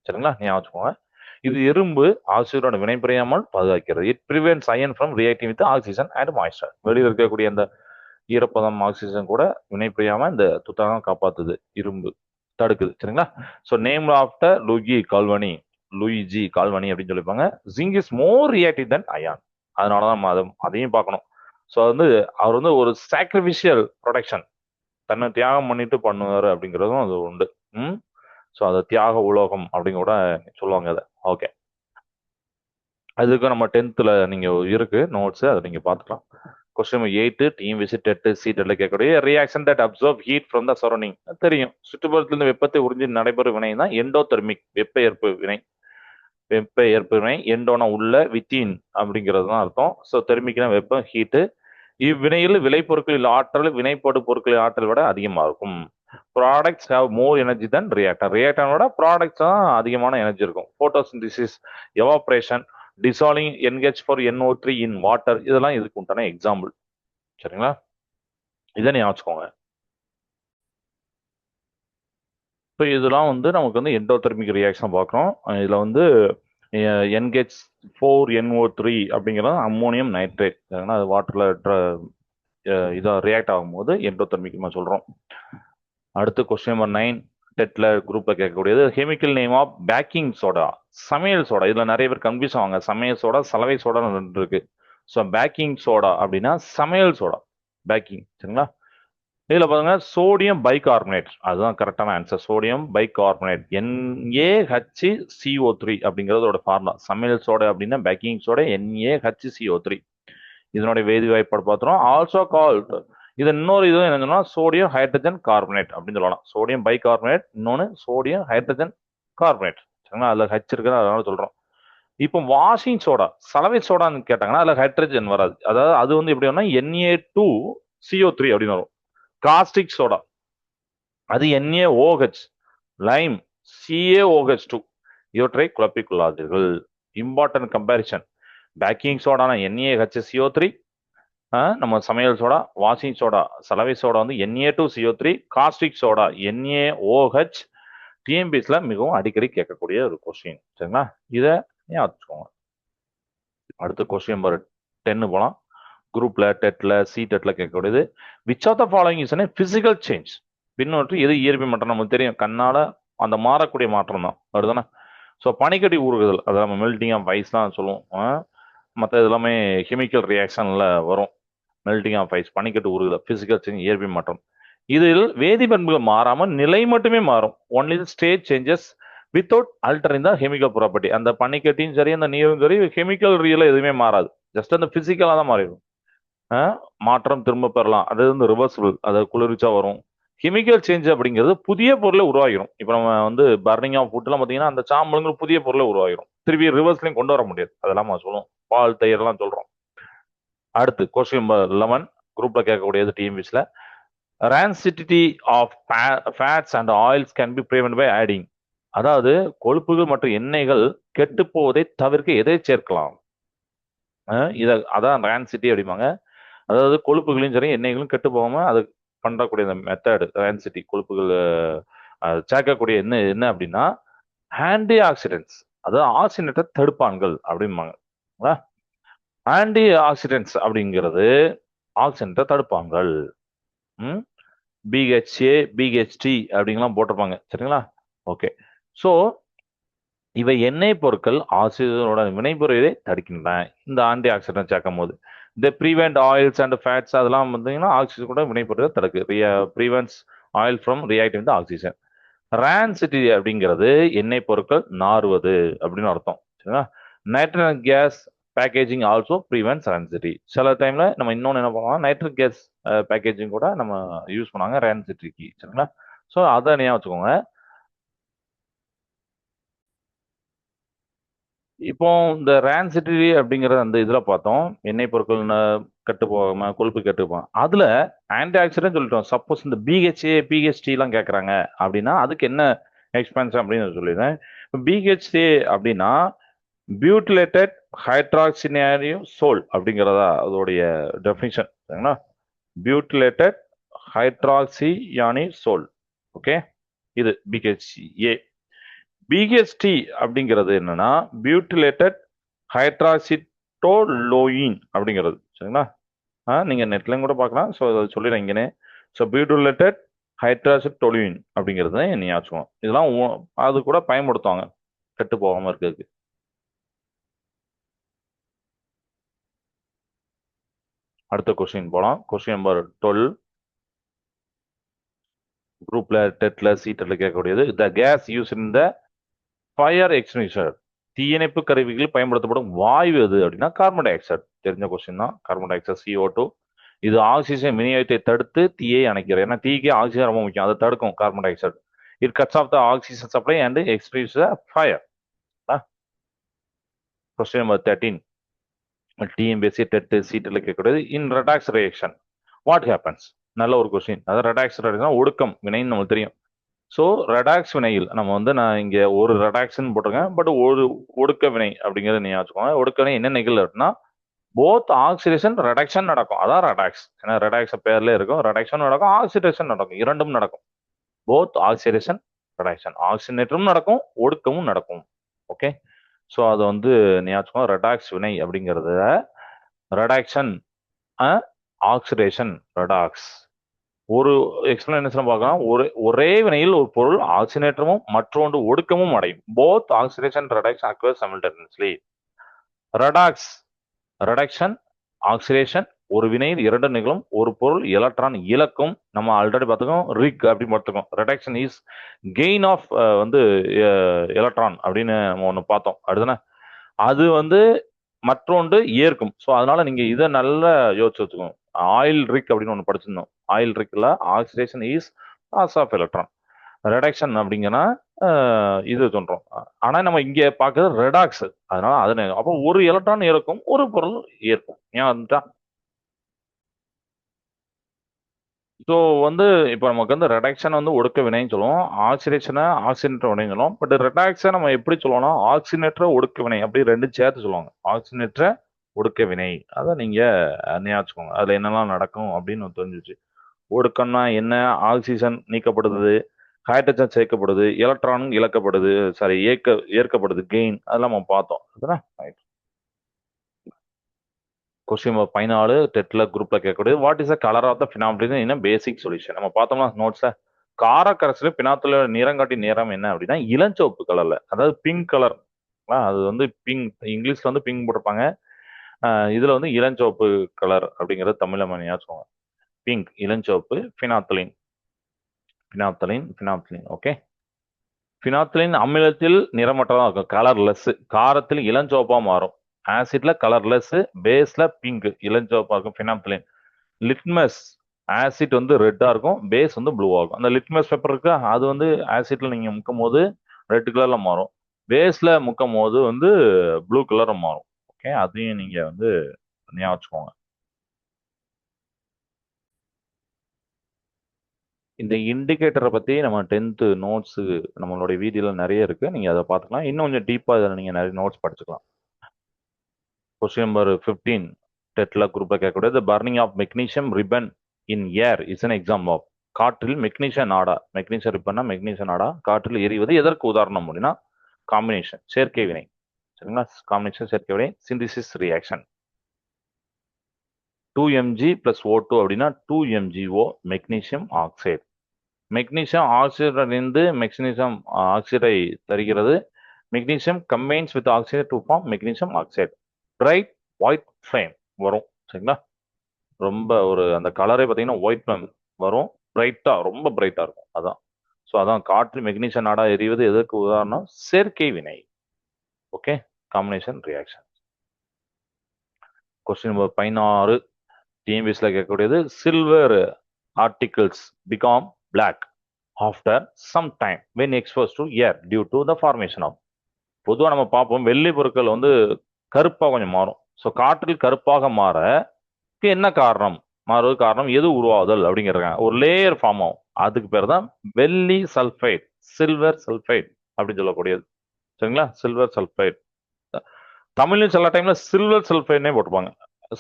சரிங்களா? ஞாபகம். இது இரும்பு ஆக்சிஜனோட வினைபுரியாமல் பாதுகாக்கிறது. It prevents iron from reacting with oxygen and moisture. வெளியில் இருக்கக்கூடிய அந்த ஈரப்பதம், ஆக்சிஜன் கூட வினைபுரியாம இந்த துத்தநாகம் காப்பாத்துது, இரும்பு தடுக்குது, சரிங்களா? So name after Luigi Galvani, Luigi Galvani அப்படின்னு சொல்லிப்பாங்க. Zinc is more reactive than iron. அதனாலதான் நம்ம அதையும் பார்க்கணும். ஸோ வந்து அவர் வந்து ஒரு சாக்ரிஃபிஷியல் ப்ரொடக்ஷன், தன்னை தியாகம் பண்ணிட்டு பண்ணுவாரு அப்படிங்கிறதும் அது உண்டு. ஸோ அதை தியாக உலோகம் அப்படின்னு கூட சொல்லுவாங்க அதை. ஓகே, அதுக்கு நம்ம 10th நீங்க இருக்கு நோட்ஸ், அதை நீங்க பார்த்துக்கலாம். கொஸ்டின் 8 டிஎம்பிஎஸ்சி டெட் சீட்ல கேட்கக்கூடிய reaction that observe heat from the surrounding. தெரியும், சுற்றுப்புறத்திலிருந்து வெப்பத்தை உறிஞ்சி நடைபெறும் வினை தான் எண்டோதெர்மிக், வெப்ப ஏற்பு வினை. வெப்ப ஏற்பு வினை, எண்டோனா உள்ள, வித்தின் அப்படிங்கிறது தான் அர்த்தம். ஸோ தெர்மிக்னா வெப்பம், ஹீட்டு. இவ்வினையில் விளைபொருட்களில் ஆற்றல் வினைப்படு பொருட்களின் ஆற்றல் விட அதிகமாக இருக்கும். Products have more energy than reactor. ரியாக்டரோட ப்ராடக்ட்ஸ் தான் அதிகமான எனர்ஜி இருக்கும். Photosynthesis, evaporation, dissolving NH4 NO3 in water, இதெல்லாம் இதுக்கு உண்டான எக்ஸாம்பிள், சரிங்களா? இதை ஞாபகம். இப்போ இதெல்லாம் வந்து நமக்கு வந்து எண்டோதெர்மிக் ரியாக்ஷன் பார்க்குறோம். இதில் வந்து NH4NO3 அப்படிங்கிறது அம்மோனியம் நைட்ரேட், அது வாட்டரில் இதாக ரியாக்ட் ஆகும்போது எண்டோதெர்மிக் நம்ம சொல்கிறோம். அடுத்து கொஸ்டின் நம்பர் 9 டெட்ல குரூப்ல கேட்கக்கூடியது, chemical name of baking soda, சமையல் சோடா. இதுல நிறைய பேர் கன்ஃபியூஸ் ஆவாங்க, சமையல் சோடா, சலவை சோடா இருக்கு. ஸோ பேக்கிங் சோடா அப்படின்னா சமையல் சோடா, பேக்கிங், சரிங்களா? இதுல பாருங்க, சோடியம் பைகார்பனேட், அதுதான் கரெக்டான ஆன்சர். சோடியம் பைகார்பனேட், NaHCO3 அப்படிங்கிறதோட ஃபார்முலா. சமையல் சோடா அப்படின்னா பேக்கிங் சோடா, NaHCO3. இதனுடைய வேதி வாய்ப்பாடு பார்த்துறோம். ஆல்சோ கால்ட், இது இன்னொரு இது என்னன்னா சோடியம் ஹைட்ரஜன் கார்பனேட் அப்படின்னு சொல்லலாம். சோடியம் பைகார்பனேட், இன்னொன்று சோடியம் ஹைட்ரஜன் கார்பனேட், சரிங்களா? அதுல ஹச் இருக்குன்னு அதனால சொல்றோம். இப்போ வாஷிங் சோடா, சலவை சோடான்னு கேட்டாங்கன்னா அதுல ஹைட்ரஜன் வராது. அதாவது அது வந்து எப்படி வரும், Na2CO3 அப்படின்னு வரும். காஸ்டிக் சோடா அது NaOH, லைம் CaOH2. இவற்றை குழப்பிக் கொள்ளாதீர்கள். இம்பார்ட்டன்ட் கம்பேரிசன், பேக்கிங் சோடானா NaHCO3, நம்ம சமையல் சோடா, வாஷிங் சோடா, சலவை சோடா வந்து Na2CO3, காஸ்டிக் சோடா NaOH. டிஎம்பிஎஸ்ல மிகவும் அடிக்கடி கேட்கக்கூடிய ஒரு கொஸ்டின், சரிங்களா? இதை ஞாபகம். அடுத்த கொஸ்டின் நம்பர் 10 போலாம். குரூப்ல டெட்ல டெட்ல கேட்கக்கூடியது, which of the following is a physical change. பின்னொன்று எது இயற்பியல் மாற்றம்? நமக்கு தெரியும், கண்ணால அந்த மாறக்கூடிய மாற்றம் தான், அதுதானே? ஸோ பனிக்கட்டி உருகுதல், அதை நம்ம மெல்டிங் ஆஃப் ஐஸ் தான் சொல்லுவோம். மற்ற இது எல்லாமே கெமிக்கல் ரியாக்ஷன்ல வரும். மெல்டிங் ஆஃப் ஐஸ், பனிக்கட்டு உருகுதல், பிசிக்கல் சேஞ்ச், இயற்பியல் மாற்றம். இதில் வேதிப்பண்புகள் மாறாமல் நிலை மட்டுமே மாறும். Only state changes without altering the chemical property. அந்த பனிக்கட்டியும் சரி, அந்த நீரும் சரி, கெமிக்கல் ரியல எதுவுமே மாறாது, ஜஸ்ட் அந்த பிசிக்கலா தான் மாறிடும். மாற்றம் திரும்ப பெறலாம், அது வந்து ரிவர்சிபிள், அது குளிர்ச்சா வரும். கெமிக்கல் சேஞ்ச் அப்படிங்கிறது புதிய பொருளை உருவாகிடும். இப்போ நம்ம வந்து பர்னிங் ஆஃப் ஃபுட்லாம் பார்த்தீங்கன்னா அந்த சாம்பலுங்கிற புதிய பொருளை உருவாகிடும், திருப்பி ரிவர்ஸ்லையும் கொண்டு வர முடியாது. அதெல்லாம் சொல்லுவோம், பால் தயிர் எல்லாம் சொல்றோம். அடுத்து கொஸ்டின் நம்பர் 11 குரூப்ல கேட்கக்கூடியது டிஎம்பிஎஸ்ல, rancidity of fats and oils can be prevented by adding. அதாவது கொழுப்புகள் மற்றும் எண்ணெய்கள் கெட்டு போவதை தவிர்க்க எதை சேர்க்கலாம்? அதான் rancidity அப்படிம்பாங்க. அதாவது கொழுப்புகளையும் சரி எண்ணெய்களும் கெட்டு போகாம அது பண்ணக்கூடிய அந்த மெத்தட் rancidity. கொழுப்புகள் சேர்க்கக்கூடிய என்ன அப்படின்னா ஆன்டி ஆக்சிடென்ட்ஸ், அதாவது ஆக்சிடென்ட்டை தடுப்பான்கள் அப்படிம்பாங்க. ஆன்டி ஆக்சிடென்ட்ஸ் அப்படிங்கிறது ஆக்சிடென்ட்டை தடுப்பான்கள். BHA BHT அப்படிங்கலாம் போட்டிருப்பாங்க, சரிங்களா? ஓகே, ஸோ இவை எண்ணெய் பொருட்கள் ஆக்சிஜனோட வினைபுரியை தடுக்கின்றன இந்த ஆன்டி ஆக்சிடென்ட் சேர்க்கும் போது. இந்த ப்ரீவென்ட் ஆயில்ஸ் அண்ட் ஃபேட்ஸ், அதெல்லாம் பார்த்தீங்கன்னா ஆக்சிஜன் கூட வினைபுரியை தடுக்கு. Prevents oil from reacting with oxygen. Rancidity அப்படிங்கிறது எண்ணெய் பொருட்கள் நாறுவது அப்படின்னு அர்த்தம். சரிங்களா? Nitrogen gas packaging also prevents rancidity. சில டைம்ல நம்ம இன்னொன்று என்ன பண்ணுவோம், நைட்ரஜன் கேஸ் பேக்கேஜிங் கூட நம்ம யூஸ் பண்ணுவாங்க ரான்சிட்டிக்கு. சரிங்களா? ஸோ அதை ஞாபகம் வச்சுக்கோங்க. இப்போ இந்த ரான்சிட்டி அப்படிங்கிற அந்த இதுல பார்த்தோம், எண்ணெய் பொருட்கள் கெட்டு போகாம கொழுப்பு கெட்டு போகாம. அதுல ஆன்டி ஆக்சிடென்ட் சொல்லிட்டோம். சப்போஸ் இந்த பிஹெச்ஏ பிஹெச்டி எல்லாம் கேட்கறாங்க அப்படின்னா அதுக்கு என்ன எக்ஸ்பென்ஸ் அப்படின்னு சொல்லிடுறேன். பிஹெச்ஏ அப்படின்னா பியூட்டிலேட்டட் ஹைட்ராக்சினியம் சோல் அப்படிங்கிறதா அதோடைய டெஃபினிஷன். சரிங்களா? பியூட்டிலேட்டட் ஹைட்ராக்சியானி சோல். ஓகே, இது பிஹெச்ஏ. பிஹெச்டி அப்படிங்கிறது என்னன்னா பியூட்டிலேட்டட் ஹைட்ராசிட்டோலோயின் அப்படிங்கிறது. சரிங்களா? நீங்க நெட்லையும் கூட பார்க்கலாம். ஸோ அதை சொல்லிடுறேன் இங்கனே. ஸோ பியூட்டிலேட்டட் ஹைட்ராசிட்டோலோயின் அப்படிங்கிறது தான் ஞாபகம். இதெல்லாம் அது கூட பயன்படுத்துவாங்க கெட்டு போகாம இருக்கிறதுக்கு. அடுத்த கொஸ்டின் போலாம். Question number 12. குரூப்ல டெட்ல சீட்டர்ல கேட்கக்கூடியது. The gas use in the fire extinguisher. தீயணைப்பு கருவிகளில் பயன்படுத்தப்படும் வாயு எது அப்படின்னா கார்பன் டை ஆக்சைடு. தெரிஞ்ச கொஸ்டின் தான். Carbon dioxide CO2. இது ஆக்சிஜன் விநியோகத்தை தடுத்து தீயை அணைக்கிறது. ஏன்னா தீக்கு ஆக்சிஜன் ரொம்ப முக்கியம், அதை தடுக்கும் carbon dioxide. It cuts off the oxygen supply and extinguishes the fire. Question number 13. TNPSC TET சீட்டில் கேட்கக்கூடியது. In redox reaction what happens. நல்ல ஒரு கொஸ்டின். அதாவது ரெடாக்ஸ் ரியாக்ஷன் ஒடுக்கம் வினைன்னு நமக்கு தெரியும். ஸோ ரெடாக்ஸ் வினையில் நம்ம வந்து நான் இங்கே ஒரு ரெடாக்ஷன் போட்டிருக்கேன், பட் ஒரு ஒடுக்க வினை அப்படிங்கிறது நீ வச்சுக்கோங்க. ஒடுக்க வினை என்ன நிகழ் அப்படின்னா போத் ஆக்சிடேஷன் ரெடக்ஷன் நடக்கும். அதான் ரெடாக்ஸ். ஏன்னா ரெடாக்ஸ் பேர்ல இருக்கும். ரெடக்ஷன் நடக்கும், ஆக்சிடேஷன் நடக்கும், இரண்டும் நடக்கும். போத் ஆக்சிடேஷன் ரெடக்ஷன், ஆக்சிஜனேற்றமும் நடக்கும், ஒடுக்கமும் நடக்கும். ஓகே, ஸோ அது வந்து நீ வச்சுக்கோங்க. ரெடாக்ஸ் வினை அப்படிங்கிறது ரெடாக்ஷன், ஆக்சிடேஷன், ரெடாக்ஸ். ஒரு எக்ஸ்பிளனேஷன் பார்க்கலாம். ஒரே வினையில் ஒரு பொருள் ஆக்சிஜனேற்றமும் மற்றொன்று ஒடுக்கமும் அடையும். Both oxidation reduction occurs simultaneously. Redox reduction, oxidation, ஒரு வினையில் இரண்டு நிகழும். ஒரு பொருள் எலக்ட்ரான் இழக்கும். நம்ம ஆல்ரெடி பார்த்துக்கோம் ரிக் அப்படின்னு பார்த்துக்கோம். ரெடக்ஷன் இஸ் கெயின் ஆஃப் வந்து எலக்ட்ரான் அப்படின்னு நம்ம ஒன்று பார்த்தோம். அடுத்தானே அது வந்து மற்றொன்று ஏற்கும். ஸோ அதனால நீங்க இதை நல்லா யோசிச்சு வச்சுக்கோங்க. ஆயில் ரிக் அப்படின்னு ஒன்று படிச்சிருந்தோம். ஆயில் ரிக்ல oxidation is loss of electron. Reduction அப்படிங்கன்னா இது சொல்றோம். ஆனா நம்ம இங்க பார்க்கறது ரெடாக்ஸ். அதனால அது அப்போ ஒரு எலக்ட்ரான் இருக்கும், ஒரு பொருள் ஏற்கும். ஏன் வந்துட்டா? ஸோ வந்து இப்போ நமக்கு வந்து ரெடக்ஷன் வந்து ஒடுக்க வினைன்னு சொல்லுவோம், ஆக்சிடேஷனை ஆக்சிஜனேற்ற வினைன்னு சொல்லுவோம். பட் ரெடாக்ஸை நம்ம எப்படி சொல்லுவோம்னா ஆக்சிஜனேற்ற ஒடுக்க வினை அப்படி ரெண்டும் சேர்த்து சொல்லுவாங்க. ஆக்சிஜனேற்ற ஒடுக்க வினை அதை நீங்க ஞாபகம். அதுல என்னெல்லாம் நடக்கும் அப்படின்னு தெரிஞ்சிச்சு. ஒடுக்கம்னா என்ன? ஆக்சிஜன் நீக்கப்படுது, ஹைட்ரஜன் சேர்க்கப்படுது, எலக்ட்ரானும் இழக்கப்படுது, சாரி ஏற்கப்படுது, கெயின், அதெல்லாம் நம்ம பார்த்தோம். அதுதான் கொஸ்டின் நம்பர் 14 டெட்ல குரூப்ல கேட்கக்கூடியது. What is the colour of the phenolphthalein in basic solution. நம்ம பார்த்தோம்னா நோட்ஸ்ல காரக்கரசுல பினாத்துல நிறங்காட்டி நிறம் என்ன அப்படின்னா இளஞ்சிவப்பு கலர்ல, அதாவது பிங்க் கலர். அது வந்து பிங்க், இங்கிலீஷ்ல வந்து பிங்க் போட்டிருப்பாங்க. இதுல வந்து இளஞ்சிவப்பு கலர் அப்படிங்கிறது தமிழ்ல ஞாபகம். பிங்க் இளஞ்சிவப்பு. பினாத்தலின் பினாத்தலின் பினாத்தலின் ஓகே. பினாத்திலின் அமிலத்தில் நிறமற்றதாக இருக்கும், கலர்லெஸ். காரத்தில் இளஞ்சிவப்பா மாறும். ஆசிட்ல கலர்லெஸ், பேஸ்ல பிங்க் இளஞ்சிவப்பா இருக்கும் பினாத்திலின். லிட்மஸ் ஆசிட் வந்து ரெட்டா இருக்கும், பேஸ் வந்து ப்ளூவா இருக்கும். அந்த லிட்மஸ் பேப்பர் இருக்கு, அது வந்து ஆசிட்ல நீங்க முக்கும் போது ரெட் கலர்ல மாறும், பேஸ்ல முக்கும் போது வந்து ப்ளூ கலர்ல மாறும். ஓகே, அதையும் நீங்க வந்து ஞாபகம் வச்சுக்கோங்க. இந்த இண்டிகேட்டரை பத்தி நம்ம 10th நோட்ஸ் நம்மளுடைய வீடியோல நிறைய இருக்கு, நீங்க அதை பார்த்துக்கலாம். இன்னும் கொஞ்சம் டீப்பா இதில் நீங்க நிறைய நோட்ஸ் படிச்சுக்கலாம். கொஸ்டின் நம்பர் 15 டெட்ல குரூப்ல கேட்கக்கூடியது. Burning of magnesium ribbon in air is an example of. காற்றில் மெக்னீசியம் நாடா, மெக்னீசியம் ரிப்பன்னா மெக்னீசியம் நாடா காற்றில் எரிவது எதற்கு உதாரணம் அப்படின்னா காம்பினேஷன், சேர்க்கை வினை. சரிங்களா? காம்பினேஷன் சேர்க்கை வினை, சிந்திசிஸ் ரியாக்ஷன். 2Mg plus O2 அப்படின்னா 2MgO மெக்னீசியம் ஆக்சைடு. மெக்னீசியம் ஆக்சைடிலிருந்து மெக்னீசியம் ஆக்சைடை தருகிறது. Magnesium combines with oxide to form magnesium oxide. Bright white flame வரும். சரிங்களா? ரொம்ப ஒரு அந்த கலரே பார்த்தீங்கன்னா ஒயிட் ஃப்ளேம் வரும். பிரைட்டா ரொம்ப பிரைட்டா இருக்கும். அதான். ஸோ அதான் காற்று மெக்னீசியம் நாடா எரிவது எதற்கு உதாரணம்? சேர்க்கை வினை. Okay, combination reaction. Question number 16 டிஎம்பிஎஸ்ல கேட்கக்கூடியது, silver articles become black after some time when expose to air due to the formation of. பொதுவாக நம்ம பார்ப்போம் வெள்ளி பொருட்கள் வந்து கருப்பாக கொஞ்சம் மாறும். ஸோ காற்றில் கருப்பாக மாற என்ன காரணம்? மாறுவது காரணம் எது உருவாகுதல் அப்படிங்கிறாங்க. ஒரு லேயர் ஃபார்ம் ஆகும். அதுக்கு பேர் தான் வெள்ளி சல்ஃபைட், சில்வர் சல்ஃபைட் அப்படின்னு சொல்லக்கூடியது. சரிங்களா? Silver sulphide. தமிழ்லையும் சில டைம்ல சில்வர் சல்ஃபைட்னே போட்டுப்பாங்க.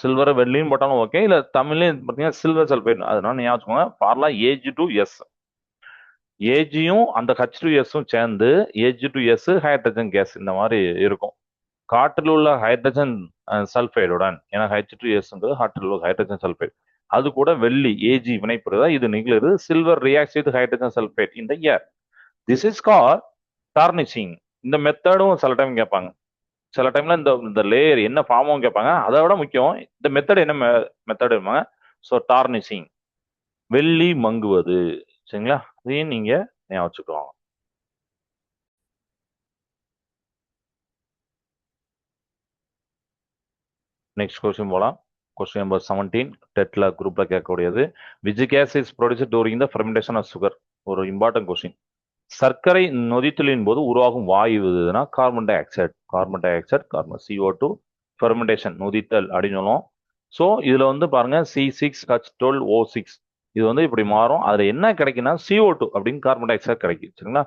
சில்வர் வெள்ளியும் போட்டாலும் ஓகே. இல்ல தமிழ்லையும் பார்த்தீங்கன்னா சில்வர் சல்ஃபைட். அதனால ஞாபகம் வச்சுக்கோங்க. Formula Ag2S. ஏஜியும் அந்த H2Sம் சேர்ந்து Ag2S ஹைட்ரஜன் கேஸ் இந்த மாதிரி இருக்கும். காற்றில் உள்ள ஹைட்ரஜன் சல்ஃபைடுடன், ஏன்னா H2S காற்றில் உள்ள ஹைட்ரஜன் சல்ஃபைடு, அது கூட வெள்ளி ஏஜி வினைப்புறதா இது நிகழ்கிறது. Silver reacts with hydrogen sulphide இந்த ஏர். This is call டார்னிஷிங். இந்த மெத்தடும் சில டைம் கேட்பாங்க. சில டைம்ல இந்த லேயர் என்ன ஃபார்மும் கேட்பாங்க. அதை விட முக்கியம் இந்த மெத்தட் என்ன மெத்தட். ஸோ டார்னிஷிங், வெள்ளி மங்குவது. சரிங்களா? அதையும் நீங்க ஞாபகம் வச்சுக்குவாங்க. நெக்ஸ்ட் கொஸ்டின் போலாம். கொஸ்டின் நம்பர் 17 டெட்ல குரூப்ல கேட்கக்கூடியது, which gas is produced during the fermentation of sugar. ஒரு இம்பார்ட்டன்ட் கொஸ்டின். சர்க்கரை நொதித்தலின் போது உருவாகும் வாயு எதுனா carbon dioxide. Carbon dioxide, carbon CO2 fermentation நொதித்தல் அப்படின்னு சொல்லுவோம். ஸோ இதுல வந்து பாருங்க C6H12O6 இது வந்து இப்படி மாறும். அதுல என்ன கிடைக்குன்னா CO2 அப்படின்னு கார்பன் டை ஆக்சைடு கிடைக்கும். சரிங்களா?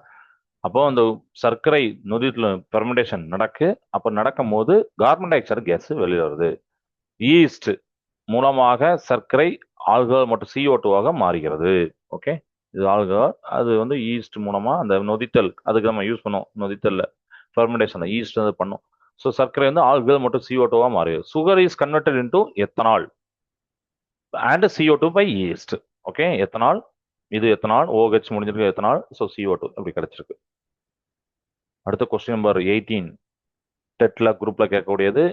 அப்போ அந்த சர்க்கரை நொதித்தல் ஃபெர்மெண்டேஷன் நடக்கு. அப்போ நடக்கும் போது கார்பன் டை ஆக்சைடு கேஸ் வெளியே வருது. ஈஸ்ட் மூலமாக சர்க்கரை ஆல்கஹால் மற்றும் CO2 மாறுகிறது. ஓகே, இது ஆல்கஹால். அது வந்து ஈஸ்ட் மூலமா அந்த நொதித்தல், அதுக்கு நம்ம யூஸ் பண்ணோம். நொதித்தல்ல ஃபெர்மெண்டேஷன் ஈஸ்ட் வந்து பண்ணும். ஸோ சர்க்கரை வந்து ஆல்கஹால் மற்றும் CO2 மாறுது. Sugar is converted into ethanol and CO2 by yeast. Okay, ethanol, இது எத்தனால், OH முடிஞ்சிருக்கு எத்தனால். ஸோ CO2 அப்படி கிடைச்சிருக்கு. அடுத்த கொஸ்டின் நம்பர் 18 டெட்ல குரூப்ல கேட்கக்கூடியது,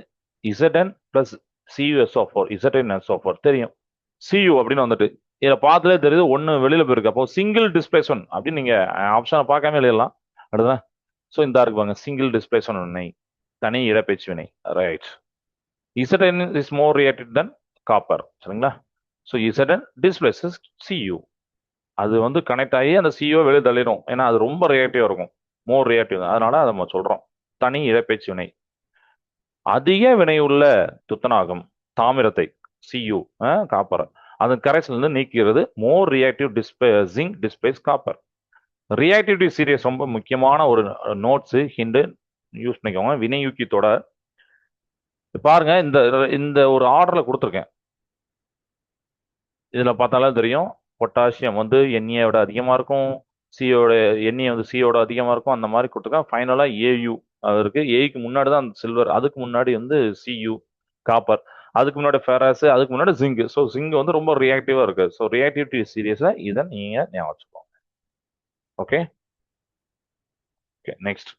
Zn பிளஸ் CuSO4. ZnSO4 தெரியும். Cu அப்படின்னு வந்துட்டு இதை பார்த்தாலே தெரியுது ஒன்று வெளியில போயிருக்கு. அப்போ சிங்கிள் டிஸ்பிளேஸ்மெண்ட் அப்படின்னு நீங்க ஆப்ஷனை பார்க்காம எழுதலாம். அடுத்ததான். ஸோ இந்த இருக்கு பாருங்க, சிங்கிள் டிஸ்பிளேஸ்மெண்ட் வினை, தனி இடப்பெயர்ச்சி வினை. Right. Zn is more reactive than copper. சரிங்களா? So Zn displaces Cu. அது வந்து கனெக்ட் ஆகி அந்த CO வெளியே தள்ளிடும். ஏன்னா அது ரொம்ப ரியாக்டிவா இருக்கும், மோர் ரியாக்டிவ். அதனால அதை நம்ம சொல்றோம் தனி இடப்பெயர்ச்சி வினை. அதிக வினையுள்ள துத்தநாகம் தாமிரத்தை Cu காப்பர் அதன் கரைசல் இருந்து நீக்கிறது. More reactive displacing displace copper. Reactivity series ரொம்ப முக்கியமான ஒரு நோட்ஸ் ஹிண்ட் யூஸ் பண்ணிக்கோங்க. வினையூக்கி தொடர் பாருங்க. இந்த இந்த ஒரு ஆர்டர்ல கொடுத்துருக்கேன். இதுல பார்த்தாலே தெரியும், பொட்டாசியம் வந்து NA விட அதிகமா இருக்கும், சியோட NA வந்து சியோட அதிகமா இருக்கும். அந்த மாதிரி கொடுத்துருக்கேன். ஃபைனலா AU அது இருக்கு. ஏக்கு முன்னாடி தான் சில்வர், அதுக்கு முன்னாடி வந்து Cu காப்பர், அதுக்கு முன்னாடி ஃபெரஸ், அதுக்கு முன்னாடி ஜிங்க். ஸோ ஜிங்க் வந்து ரொம்ப ரியாக்டிவா இருக்கு. ஸோ ரியாக்டிவிட்டி சீரியஸா இதை நீங்க ஞாபகம் வச்சுக்கோங்க. Okay okay. Next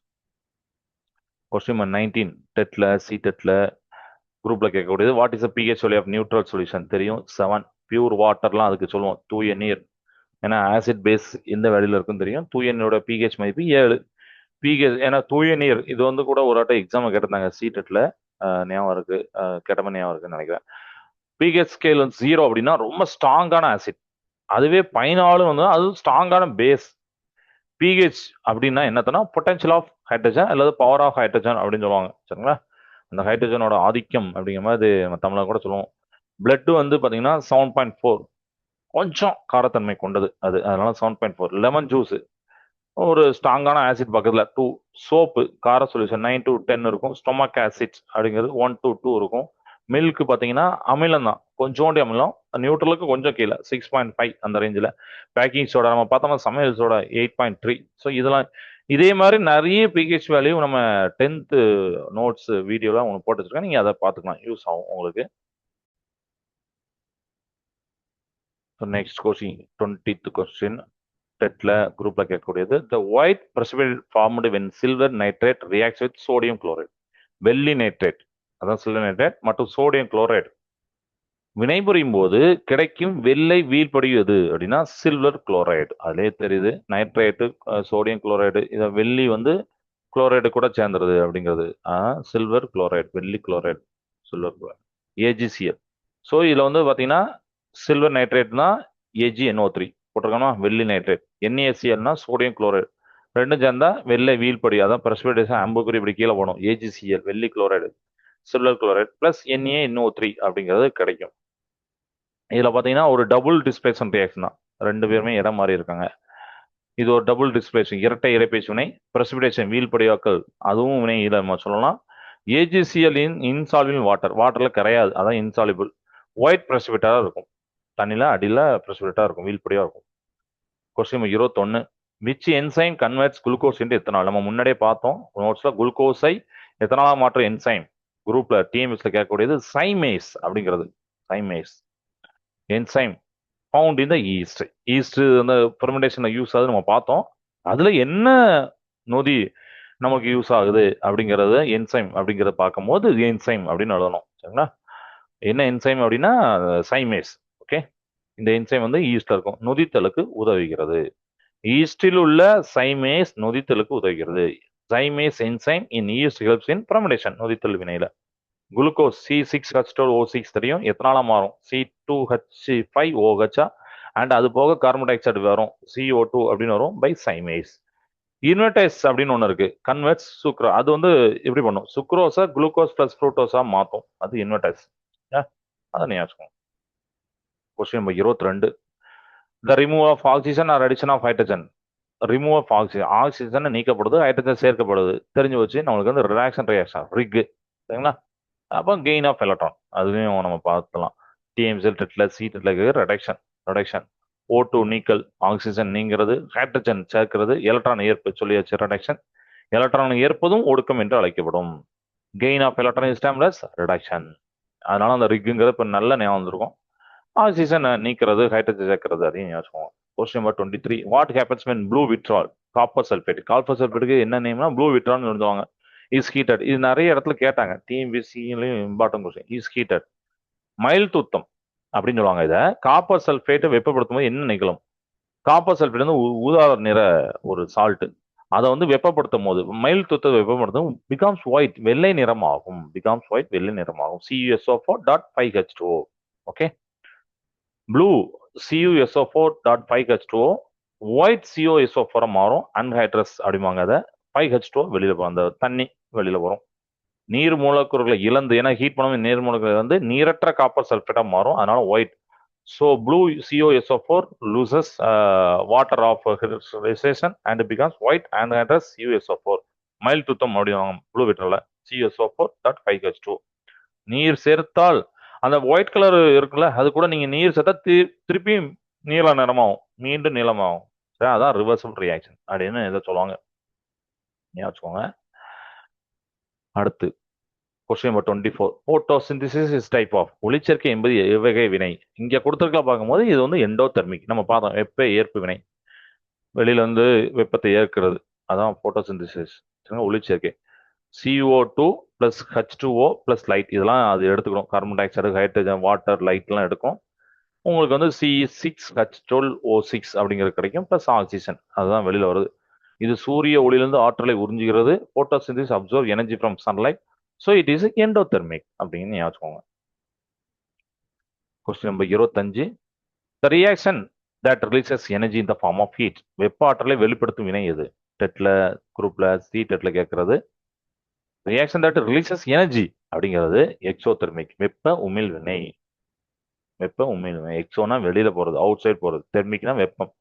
question number 19 டெட்ல டெட்ல குரூப்ல கேட்கக்கூடியது, what is pH value of neutral solution. தெரியும் 7. பியூர் வாட்டர்லாம் அதுக்கு சொல்லுவோம் தூய நீர். ஏன்னா ஆசிட் பேஸ் எந்த வேல்யூல இருக்குன்னு தெரியும். தூய நீரோட pH மதிப்பு 7. pH ஏன்னா தூய நீர் இது வந்து கூட ஒரு வாட்டம் எக்ஸாம் கேட்டிருந்தாங்க டெட்ல. ஞாபகம் இருக்கு, கேட்டப்ப ஞாபகம் இருக்குன்னு நினைக்கிறேன். pH ஸ்கேல் வந்து 0 அப்படின்னா ரொம்ப ஸ்ட்ராங்கான ஆசிட். அதுவே 14 வந்து அது ஸ்ட்ராங்கான பேஸ். pH அப்படின்னா என்னத்தனா பொட்டன்ஷியல் ஆஃப் ஹைட்ரஜன் அல்லது பவர் ஆஃப் ஹைட்ரஜன் அப்படின்னு சொல்லுவாங்க. சரிங்களா? அந்த ஹைட்ரஜனோட ஆதிக்கம் அப்படிங்கிற மாதிரி நம்ம தமிழில் கூட சொல்லுவோம். பிளட் வந்து பார்த்தீங்கன்னா 7.4, கொஞ்சம் காரத்தன்மை கொண்டது அது, அதனால 7.4. லெமன் ஜூஸ் ஒரு ஸ்ட்ராங்கான ஆசிட் பக்கத்தில் 2. சோப்பு கார சொல்யூஷன் 9 to 10 இருக்கும். ஸ்டொமக் ஆசிட் அப்படிங்கிறது 1 to 2 இருக்கும். மில்க் பார்த்தீங்கன்னா அமிலம் தான், கொஞ்சோண்டி அமிலம், நியூட்ரலுக்கு கொஞ்சம் கீழே 6.5 அந்த ரேஞ்சில். பேக்கிங் சோடா நம்ம பார்த்தோம்னா சமையல் சோடா 8.3. ஸோ இதெல்லாம் இதே மாதிரி நிறைய pH வேல்யூ நம்ம 10th நோட்ஸ் வீடியோவில் உங்களுக்கு போட்டு வச்சிருக்கேன். நீங்கள் அதை பார்த்துக்கலாம், யூஸ் ஆகும் உங்களுக்கு. நெக்ஸ்ட் கொஸ்டின் 20th கொஸ்டின் டெட்ல குரூப்ல கேட்கக்கூடியது, the white precipitate formed when silver nitrate reacts with sodium chloride. வெள்ளி நைட்ரேட், அதான் சில்வர் நைட்ரேட் மற்றும் சோடியம் குளோரைடு வினைபுரியும் போது கிடைக்கும் வெள்ளை வீழ்படி எது அப்படின்னா சில்வர் குளோரைடு. அதிலே தெரியுது நைட்ரேட்டு, சோடியம் குளோரைடு, இதை வெள்ளி வந்து குளோரைடு கூட சேர்ந்துருது அப்படிங்கிறது. சில்வர் குளோரைடு, வெள்ளி chloride, silver chloride, AgCl. So இதில் வந்து பார்த்தீங்கன்னா சில்வர் நைட்ரேட்னா AgNO3 போட்டிருக்கோமா, வெள்ளி நைட்ரேட். NaClனா சோடியம் குளோரைடு, ரெண்டும் சேர்ந்தா வெள்ளை வீழ்படி, அதான் பிரசிபிடேஷன் அம்புக்குறி இப்படி கீழே போகணும். AgCl வெள்ளி chloride, silver chloride plus NaNO3 அப்படிங்கிறது கிடைக்கும். இதில் பார்த்தீங்கன்னா ஒரு டபுள் டிஸ்பிளேஸ்மெண்ட் ரியாக்ஷன் தான், ரெண்டு பேருமே இடம் மாறி இருக்காங்க. இது ஒரு டபுள் டிஸ்பிளேஷன், இரட்டை இரைப்பேச்சு வினை, பிரசிபிடேஷன் வீழ்படியாக்கல், அதுவும் வினை இதில் நம்ம சொல்லலாம். ஏஜிசிஎல் இன் இன்சால்பிள் வாட்டர், வாட்டரில் கரையாது, அதான் இன்சாலிபிள். ஒயிட் பிரசிபிட்டாக இருக்கும், தண்ணியில் அடியில் பிரசிபிட்டேட்டாக இருக்கும், வீழ்படியாக இருக்கும். Question 21, which enzyme converts glucose into ethanol? நம்ம முன்னாடியே பார்த்தோம் நோட்ஸில், குளுக்கோஸை எத்தனாலாக மாற்ற என்சைம் குரூப்ல டிஎம்எஸ்ல கேட்கக்கூடியது சைமேஸ் அப்படிங்கிறது. Zymase enzyme found in the yeast. Yeast அந்த ஃபெர்மெண்டேஷன்ல யூஸ் ஆகுது நம்ம பார்த்தோம். அதுல என்ன நொதி நமக்கு யூஸ் ஆகுது அப்படிங்கிறது என்சைம் அப்படிங்கிறத பார்க்கும்போது என்சைம் அப்படின்னு எழுதணும். சரிங்களா? என்ன என்சைம் அப்படின்னா சைமேஸ். ஓகே, இந்த என்சைம் வந்து ஈஸ்ட்ல இருக்கும், நொதித்தலுக்கு உதவுகிறது. ஈஸ்டில் உள்ள சைமேஸ் நொதித்தலுக்கு உதவுகிறது. Zymase enzyme in yeast helps in fermentation, நொதித்தல் வினையில. குளுக்கோஸ் C6H12O6 தெரியும், எத்தனாலா மாறும் C2H5OH, அண்ட் அது போக கார்பன் டை ஆக்சைடு வரும், CO2 அப்படின்னு வரும் பை சைமேஸ். இன்வெர்டைஸ் அப்படின்னு ஒன்று இருக்கு, கன்வெர்ட்ஸ் சுக்ரோ, அது வந்து எப்படி பண்ணும், சுக்ரோஸா குளுக்கோஸ் பிளஸ் ஃப்ரூட்டோஸா மாற்றும், அது இன்வெர்டைஸ். அதை நீ வச்சுக்கோங்க. Question number 22, the remove of oxygen or addition of hydrogen. Remove of oxygen, oxygen நீக்கப்படுது, ஹைட்ரஜன் சேர்க்கப்படுது. தெரிஞ்சு வச்சு நம்மளுக்கு வந்து ரிடாக்ஷன் ரியாக்ஷன் ரிக். சரிங்களா? அப்போ கெயின் ஆஃப் எலக்ட்ரான், அதுவும் நம்ம பார்த்துலாம். டிஎம்சிஎல் டெட்ல சி டெட்ல ரிடக்ஷன். ரிடக்ஷன் O2 நீக்கல், ஆக்சிஜன் நீங்கிறது, ஹைட்ரஜன் சேர்க்கிறது, எலக்ட்ரான் ஏற்பு சொல்லியாச்சு ரிடக்ஷன். எலக்ட்ரான் ஏற்பதும் ஒடுக்கம் என்று அழைக்கப்படும். Gain of electron is termed as reduction. அதனால அந்த ரிக்குங்கிறது இப்போ நல்ல ஞாபகம் வந்திருக்கும். ஆக்சிஜன் நீக்கிறது, ஹைட்ரஜன் சேர்க்கிறது, அதையும் ஞாபகம். Question number 23, what happens when blue vitriol copper sulphate? Copper சல்ஃபேட்டுக்கு என்ன நேம்னா ப்ளூ விட்ரால்னு எழுதுவாங்க. இஸ் ஹீட்டட், இது நிறைய இடத்துல கேட்டாங்க, டிஎம்பிசிலையும் இம்பார்ட்டன் கொஸ்டின். இஸ் ஹீட்டட், மயில் தூத்தம் அப்படின்னு சொல்லுவாங்க. இதை காப்பர் சல்ஃபேட்டை வெப்பப்படுத்தும் போது என்ன நிகழும்? காப்பர் சல்ஃபேட் வந்து ஊதா நிற ஒரு சால்ட், அதை வந்து வெப்பப்படுத்தும் போது, மயில் தூத்தத்தை வெப்பப்படுத்தும், பிகாம்ஸ் ஒயிட், வெள்ளை நிறமாகும். பிகாம்ஸ் ஒயிட், வெள்ளை நிறமாகும். CuSO4.5H2O. Okay, blue CuSO4.5H2O, white CuSO4 மாறும், அன்ஹைட்ரஸ் அப்படிம்பாங்க. அதை 5H2O வெளியில போகும், அந்த தண்ணி வெளியில வரும். நீர் மூலக்கூறுகளை இழந்து, ஏன்னா ஹீட் பண்ணும் நீர் மூலக்கூறுகள் வந்து நீரற்ற காப்பர் சல்ஃபேட்டா மாறும், அதனால white. So blue CuSO4 loses water of hydration and becomes white anhydrous CuSO4. மயில் துத்தம் அப்படிவாங்க ப்ளூ விட்ரல, CuSO4.5H2O. நீர் சேர்த்தால் அந்த ஒயிட் கலர் இருக்குல்ல, அது கூட நீங்க நீர் சேர்த்தா திருப்பி நீல நிறமாகும், மீண்டும் நீளமாகும். சரி, அதான் ரிவர்சபிள் ரியாக்ஷன் அப்படின்னு இதை சொல்லுவாங்க, வச்சுக்கோங்க. அடுத்து question number 24, photosynthesis is type of. ஒளிச்சேர்க்கை என்பது எவ்வகை வினை? இங்க கொடுத்துருக்கா பார்க்கும்போது இது வந்து எண்டோதெர்மிக், நம்ம பார்த்தோம் வெப்ப ஏற்பு வினை, வெளியில வந்து வெப்பத்தை ஏற்கிறது, அதான் போட்டோசிந்தசிஸ். ஒளிச்சேர்க்கை CO2 plus H2O plus light, இதெல்லாம் அது எடுத்துக்கணும். Carbon di oxide, hydrogen, water, லைட்லாம் எடுக்கும். உங்களுக்கு வந்து C6H12O6 அப்படிங்கிறது கிடைக்கும், பிளஸ் ஆக்சிஜன், அதுதான் வெளியில வருது. இது சூரிய ஒளியிலிருந்து ஆற்றலை உறிஞ்சுகிறது. Photosynthesis absorb energy from sunlight, so it is endothermic அப்படின்னு ஞாபகம். Question number 25, the reaction that releases energy in the form of heat. வெப்ப ஆற்றலை வெளிப்படுத்தும் வினை எது? டெட்ல குரூப்ல சி டெட்ல கேட்கறது. ரியாக்ஷன் தட் ரிலீசஸ் எனர்ஜி அப்படிங்கிறது எக்ஸோதெர்மிக், வெப்ப உமிழ் வினை. வெப்ப உமிழ் வினை, எக்ஸோனா வெளியில போறது, அவுட் சைட் போறது, தெர்மிக்னா வெப்பம்.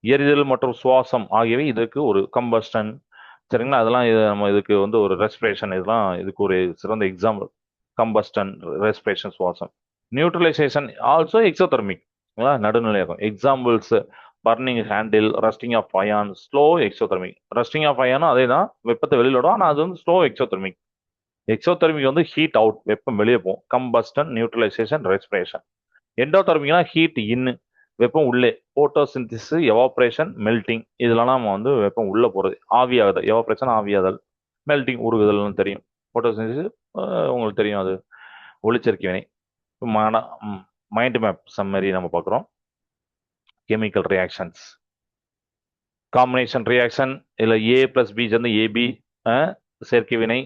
எரிதல் மற்றும் சுவாசம் ஆகியவை இதற்கு ஒரு கம்பஸ்டன். சரிங்களா? அதெல்லாம் நம்ம இதுக்கு வந்து ஒரு ரெஸ்பிரேஷன், இதெல்லாம் இதுக்கு ஒரு சிறந்த எக்ஸாம்பிள். கம்பஸ்டன், ரெஸ்பிரேஷன், சுவாசம். நியூட்ரலைசேஷன் ஆல்சோ எக்ஸோதெர்மிக், நடுநிலையாகும். Examples burning handle, rusting of iron, slow exothermic. Rusting of அயானும் அதே தான், வெப்பத்தை வெளியில விடும், ஆனால் அது வந்து ஸ்லோ எக்ஸோதெர்மிக். எக்ஸோதெர்மிக் வந்து ஹீட் அவுட், வெப்பம் வெளியே போகும். Combustion, neutralisation, respiration. எண்டோதெர்மிக்னா ஹீட் இன்னு, வெப்பம் உள்ளே. போட்டோசிந்தசிஸ், எவாப்ரேஷன், மெல்டிங், இதெல்லாம் நம்ம வந்து வெப்பம் உள்ள போறது, ஆவியாகுதல். எவாப்ரேஷன் ஆவியாதல், மெல்டிங் உருகுதல்னு தெரியும். போட்டோசிந்தசிஸ் உங்களுக்கு தெரியும், அது ஒளிச்சேர்க்கை வினை. மைண்ட் மேப் சம்மரி நம்ம பார்க்குறோம். கெமிக்கல் ரியாக்ஷன்ஸ், காம்பினேஷன் ரியாக்ஷன், இல்லை ஏ பிளஸ் பி சேர்ந்து ஏபி செயற்கை வினை,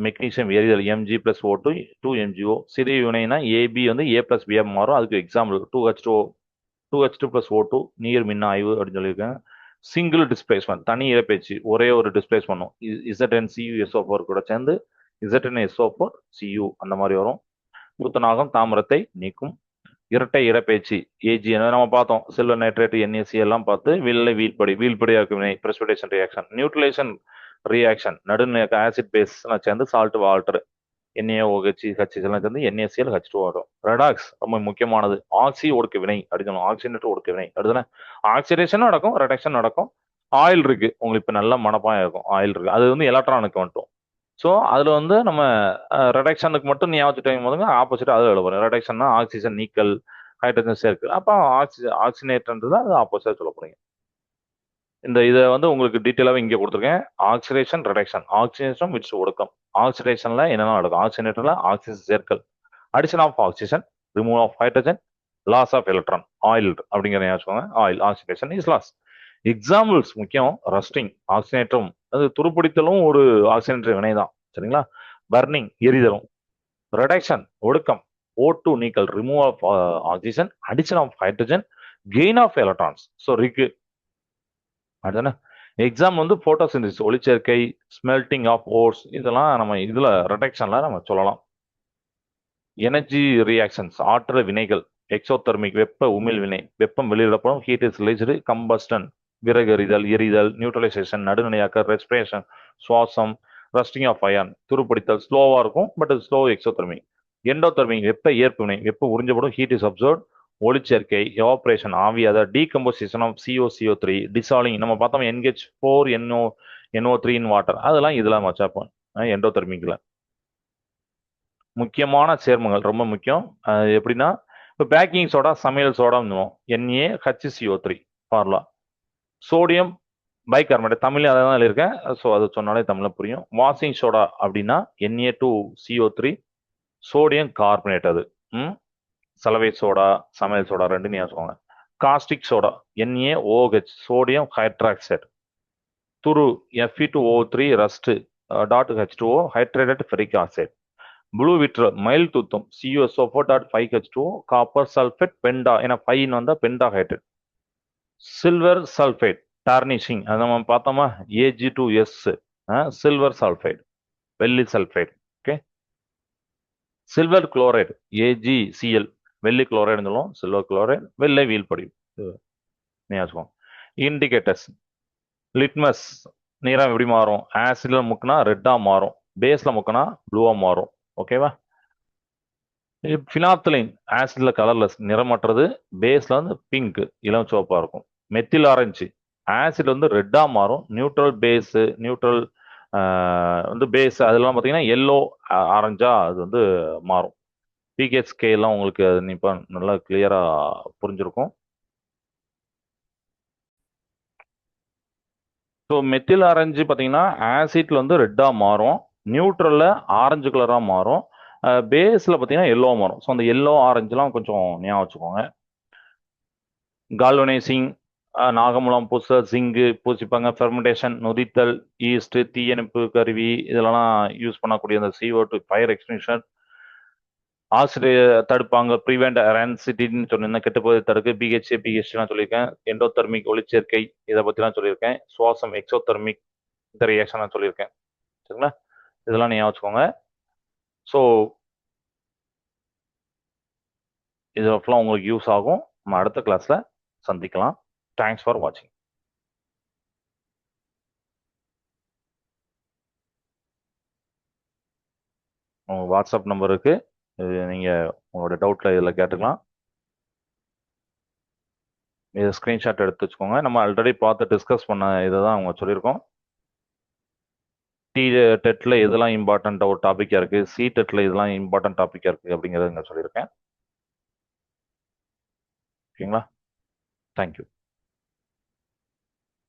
மெக்னீசியம் எரிதல் Mg+O2 சிறிய வினைனா ஏபி வந்து ஏ பிளஸ் பிஎம் மாறும். அதுக்கு எக்ஸாம்பிள் 2H2+O2 நீர் மின் ஆய்வு அப்படின்னு சொல்லியிருக்கேன். சிங்கிள் டிஸ்பிளேஸ்மெண்ட், தனி இடப்பெயர்ச்சி, ஒரே ஒரு டிஸ்பிளேஸ் பண்ணும். ZnCuSO4 கூட சேர்ந்து ZnSO4Cu அந்த மாதிரி வரும். துத்தநாகம் தாமிரத்தை நீக்கும். இரட்டை இடப்பெயர்ச்சி ஏஜி நம்ம பார்த்தோம். சில்வர் நைட்ரேட் NaC எல்லாம் பார்த்து வீழ்படியாக்கும் வினை பிரசிபிடேஷன் ரியாக்ஷன். நியூட்ரலைசேஷன் ரியாக்ஷன், நடுநிலை ஆசிட் பேஸ் சேர்ந்து சால்ட் வாட்டர் NaOH எல்லாம் சேர்ந்து NaCl வரும். ரெடாக்ஸ் ரொம்ப முக்கியமானது. ஆக்சி ஒடுக்க வினை அப்படின்னு ஆக்சிஜனேட்டர் ஒடுக்க வினை அடுத்தானே ஆக்சிடேஷன் நடக்கும், ரெடக்ஷன் நடக்கும். ஆயில் இருக்கு உங்களுக்கு இப்போ நல்ல மனப்பாயம் இருக்கும். ஆயில் இருக்கு, அது வந்து எலக்ட்ரானுக்கு மட்டும். ஸோ அதில் வந்து நம்ம ரெடக்ஷனுக்கு மட்டும் ஞாபகத்துட்டு போதுங்க ஆப்போசிட் அதில் எழுதுவோம். ரெடக்ஷன்னா ஆக்சிஜன் நீக்கல், ஹைட்ரஜன் சேர்க்கல். அப்போ ஆக்சிஜனேட்டர்ன்றது அது ஆப்போசிட்டாக சொல்ல போறீங்க. இதை வந்து உங்களுக்கு டீட்டெயிலாகவே இங்கே கொடுத்துருக்கேன். Oxidation, reduction. ஆக்சிஜனேஷன் விச் ஒடுக்கம். ஆக்சிடேஷன்ல என்னென்ன நடக்கும்? ஆக்சிஜனேட்டர்ல ஆக்சிஜன் சேர்க்கல், addition of oxygen, remove of hydrogen, loss of electron. Oil அப்படிங்கிற ஞாபகம். Oil oxidation is loss. Examples முக்கியம். ரஸ்டிங் ஆக்சிஜனேட்டரும், அது துருப்பிடித்தலும் ஒரு ஆக்சிஜனேட்டர் வினை தான். சரிங்களா? பர்னிங் எரிதலும். ரெடக்ஷன் ஒடுக்கம், O2 நீக்கல், remove of oxygen, addition of hydrogen, gain of electrons. So ரிக்கு அதுதானே. எக்ஸாம் வந்து போட்டோசிந்தசிஸ் ஒளிச்சேர்க்கை, ஸ்மெல்டிங் ஆஃப் ஓர்ஸ், இதெல்லாம் நம்ம இதுல ரெடக்ஷன்ல நம்ம சொல்லலாம். எனர்ஜி ரியாக்ஷன்ஸ் ஆற்றல் வினைகள். எக்ஸோதெர்மிக் வெப்ப உமிழ் வினை, வெப்பம் வெளியிடப்படும், ஹீட் இஸ் ரிலீஸ்டு. கம்பஸ்டன் விறகு எரிதல், நியூட்ரலைசேஷன் நடுநிலையாக்க, ரெஸ்பிரேஷன் சுவாசம், ரஸ்டிங் ஆஃப் அயன் துருப்பிடித்தல். ஸ்லோவா இருக்கும், பட் ஸ்லோ எக்ஸோதெர்மிக். எண்டோதெர்மிக் வெப்ப ஏற்பு வினை, வெப்பம் உறிஞ்சப்படும், ஹீட் இஸ் அப்சர்வ்ட். ஒளிச்சேர்க்கை எவாப்ரேஷன் ஆவி, அதாவது டீகம்போசிஷன் ஆஃப் CO3 டிசாலிங். நம்ம பார்த்தோம் NH4NO3 இன் வாட்டர், அதெல்லாம் இதெல்லாம் வச்சாப்போம் எண்டோதெர்மிக்ல. முக்கியமான சேர்மங்கள் ரொம்ப முக்கியம். எப்படின்னா இப்போ பேக்கிங் சோடா, சமையல் soda NaHCO3 formula. Sodium bicarbonate, தமிழ்ல அதை தான் எழுதியிருக்கேன். ஸோ அது சொன்னாலே தமிழில் புரியும். வாஷிங் சோடா அப்படின்னா Na2CO3 சோடியம் கார்பனேட். அது சலவை சோடா, சமையல் சோடா ரெண்டு ஞாபகம். Caustic soda NaOH sodium hydroxide. துரு Fe2O3 rust .H2O hydrated ferric oxide. Blue vitriol மைல் தூத்தம் CuSO4.5H2O காப்பர் சல்ஃபேட் பெண்டா, ஏன்னா பைன் வந்தா penta hydrate. Silver sulphate tarnishing, அது நம்ம பார்த்தோமா Ag2S சில்வர் சல்ஃபைடு, வெள்ளி sulphide. Okay. Silver chloride AgCl, வெள்ளி குளோரைடுன்னு சொல்லுவோம். சில்வர் குளோரைடு, வெள்ளை வீழ்படி. இண்டிகேட்டர்ஸ் லிட்மஸ் நிறம் எப்படி மாறும்? ஆசிட்ல முக்கினா ரெட்டா மாறும், பேஸ்ல முக்கினா ப்ளூவா மாறும். ஓகேவா? பினாப்தலின் ஆசிட்ல கலர்லெஸ், நிறமற்றது, பேஸ்ல வந்து பிங்க் இளம் சிவப்பா இருக்கும். மெத்தில் ஆரஞ்சு ஆசிட் வந்து ரெட்டா மாறும், நியூட்ரல் பேஸ், நியூட்ரல் வந்து பேஸ் அதெல்லாம் பார்த்தீங்கன்னா எல்லோ ஆரஞ்சா அது வந்து மாறும். பிகேச் ஸ்கேல்லாம் உங்களுக்கு இப்போ நல்லா கிளியரா புரிஞ்சிருக்கும். ஸோ மெத்தில் ஆரஞ்சு பார்த்தீங்கன்னா ஆசிட்ல வந்து ரெட்டா மாறும், நியூட்ரல்ல ஆரஞ்சு கலரா மாறும், பேஸ்ல பார்த்தீங்கன்னா எல்லோ மாறும். ஸோ அந்த எல்லோ ஆரஞ்சுலாம் கொஞ்சம் ஞாபகம் வச்சுக்கோங்க. கால்வனைசிங் நாகமுலம் பூச, ஜிங்கு பூசிப்பாங்க. ஃபெர்மெண்டேஷன் நொதித்தல், ஈஸ்ட், தீயணைப்பு கருவி இதெல்லாம் யூஸ் பண்ணக்கூடிய அந்த CO2 ஃபயர் எக்ஸ்டிங்ஷன். ஆசிரியர் தடுப்பாங்க, ப்ரிவெண்ட் ரான்சிட்டின்னு சொன்னீங்கன்னா கெட்டுப்போதை தடுக்கு. பிஹெச்லாம் சொல்லியிருக்கேன். எண்டோதெர்மிக் ஒளிச்சேர்க்கை இதை பற்றிலாம் சொல்லியிருக்கேன். சுவாசம் எக்ஸோதெர்மிக் இந்த ரியாக்ஷன் சொல்லியிருக்கேன். சரிங்களா? இதெல்லாம் ஞாபகம் வச்சுக்கோங்க. ஸோ இதெல்லாம் உங்களுக்கு யூஸ் ஆகும். நம்ம அடுத்த கிளாஸ்ல சந்திக்கலாம். தேங்க்ஸ் ஃபார் வாட்சிங். உங்க வாட்ஸ்அப் நம்பர் இருக்கு, நீங்க உங்களோட டவுட்ல இதில் கேட்டுக்கலாம். இதை ஸ்க்ரீன்ஷாட் எடுத்து வச்சுக்கோங்க. நம்ம ஆல்ரெடி பார்த்து டிஸ்கஸ் பண்ண இதை தான் அவங்க சொல்லியிருக்கோம். டெட்ல இதெல்லாம் இம்பார்ட்டண்ட்டாக ஒரு டாப்பிக்காக இருக்குது, டெட்ல இதெல்லாம் இம்பார்ட்டன்ட் டாப்பிக்காக இருக்குது அப்படிங்கிறத இங்கே சொல்லியிருக்கேன். ஓகேங்களா? தேங்க்யூ.